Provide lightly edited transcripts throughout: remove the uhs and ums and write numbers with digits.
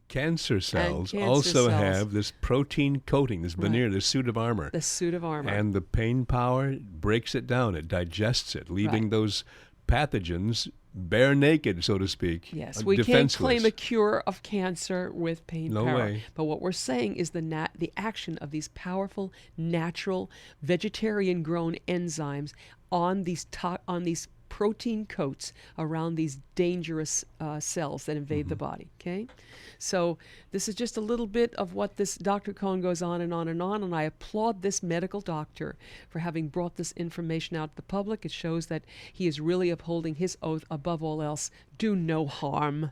cancer cells cancer also cells. have this protein coating, this veneer, this suit of armor. The suit of armor. And the pain power breaks it down. It digests it, leaving those pathogens bare naked, so to speak. Yes, we can't claim a cure of cancer with pain power. No way. But what we're saying is the action of these powerful, natural, vegetarian-grown enzymes on these protein coats around these dangerous cells that invade the body. Okay, so this is just a little bit of what this Dr. Cohn goes on and on and on, and I applaud this medical doctor for having brought this information out to the public. It shows that he is really upholding his oath above all else: do no harm.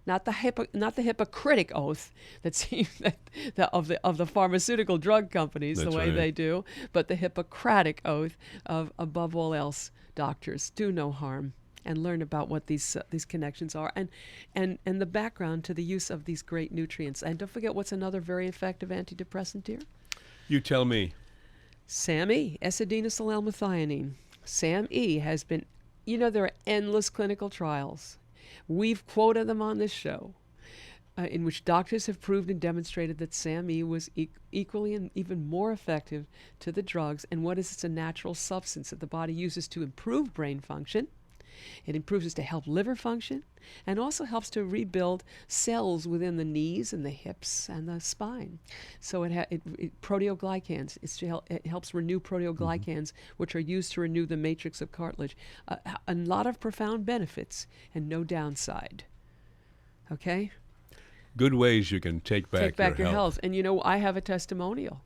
Not the hypocritic oath that seems of the pharmaceutical drug companies, That's the way right. they do, but the Hippocratic oath of above all else, doctors, do no harm, and learn about what these connections are, and the background to the use of these great nutrients. And don't forget, what's another very effective antidepressant here? You tell me. SAM-E, S-adenosylmethionine. SAM-E has been, there are endless clinical trials. We've quoted them on this show, in which doctors have proved and demonstrated that SAM-E was equally and even more effective to the drugs. And what is it? It's a natural substance that the body uses to improve brain function. It improves it to help liver function, and also helps to rebuild cells within the knees and the hips and the spine. So proteoglycans, it helps renew proteoglycans, which are used to renew the matrix of cartilage. A lot of profound benefits and no downside. Okay? Good ways you can take back your health. And I have a testimonial.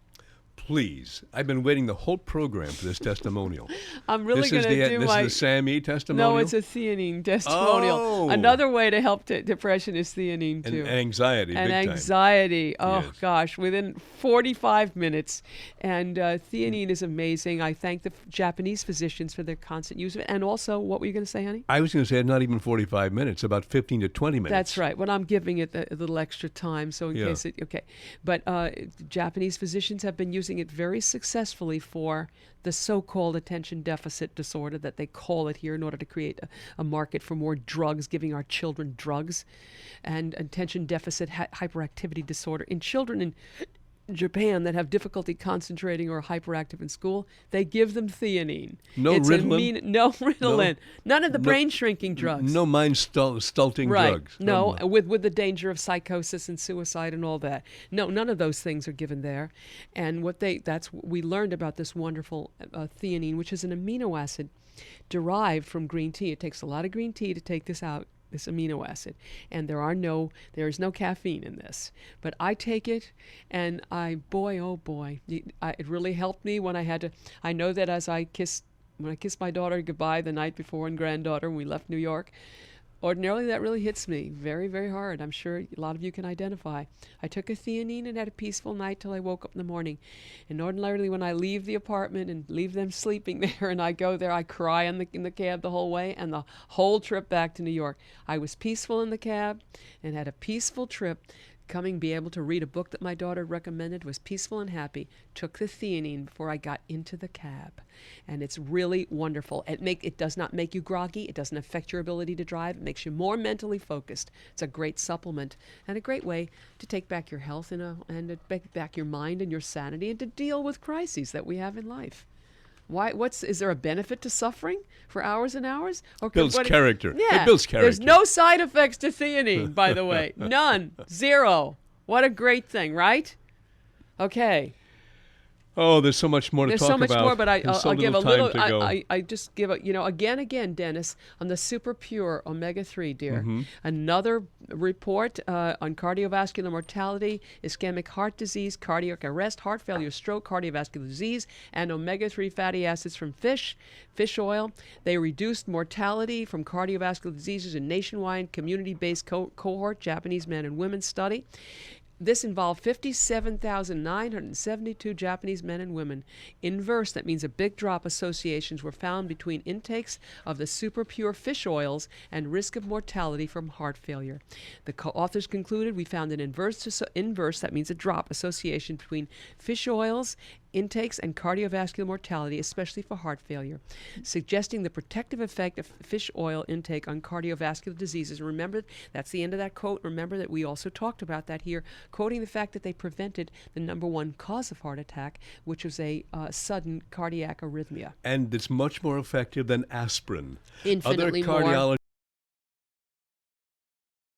Please. I've been waiting the whole program for this testimonial. I'm really going to do This is the SAM-E testimonial? No, it's a theanine testimonial. Oh. Another way to help depression is theanine, too. And anxiety, and big time. anxiety. Oh, Yes. gosh, within 45 minutes. And theanine is amazing. I thank the Japanese physicians for their constant use of it. And also, what were you going to say, honey? I was going to say not even 45 minutes, about 15 to 20 minutes. That's right. Well, I'm giving it a little extra time, so in case it, okay. But Japanese physicians have been using it very successfully for the so-called attention deficit disorder that they call it here, in order to create a market for more drugs, giving our children drugs. And attention deficit hyperactivity disorder in children in Japan that have difficulty concentrating or are hyperactive in school, they give them theanine. No Ritalin? No Ritalin. None of the brain-shrinking drugs. No mind-stulting drugs. No, with the danger of psychosis and suicide and all that. No, none of those things are given there. And we learned about this wonderful theanine, which is an amino acid derived from green tea. It takes a lot of green tea to take this out, this amino acid, and there is no caffeine in this. But I take it, and boy, oh boy, it really helped me when I had to. I know that when I kissed my daughter goodbye the night before, and granddaughter, when we left New York, ordinarily that really hits me very, very hard. I'm sure a lot of you can identify. I took a theanine and had a peaceful night till I woke up in the morning. And ordinarily when I leave the apartment and leave them sleeping there and I go there, I cry in the cab the whole way and the whole trip back to New York. I was peaceful in the cab and had a peaceful trip. Be able to read a book that my daughter recommended, was peaceful and happy. Took the theanine before I got into the cab. And it's really wonderful. It does not make you groggy. It doesn't affect your ability to drive. It makes you more mentally focused. It's a great supplement and a great way to take back your health and to take back your mind and your sanity, and to deal with crises that we have in life. Is there a benefit to suffering for hours and hours? Builds character. Yeah. It builds character. There's no side effects to theanine, by the way. None. Zero. What a great thing, right? Okay. Oh, there's so much more to talk about. There's so much more, but I'll give a little. I just give again, Dennis, on the super pure omega-3, dear. Mm-hmm. Another report on cardiovascular mortality, ischemic heart disease, cardiac arrest, heart failure, stroke, cardiovascular disease, and omega-3 fatty acids from fish oil. They reduced mortality from cardiovascular diseases in nationwide community-based cohort Japanese men and women study. This involved 57,972 Japanese men and women. Inverse, that means a big drop associations were found between intakes of the super pure fish oils and risk of mortality from heart failure. The authors concluded we found an inverse, that means a drop association between fish oils intakes and cardiovascular mortality, especially for heart failure, suggesting the protective effect of fish oil intake on cardiovascular diseases. Remember, that's the end of that quote. Remember that we also talked about that here, quoting the fact that they prevented the number one cause of heart attack, which was a sudden cardiac arrhythmia. And it's much more effective than aspirin. Infinitely Other cardiologists more.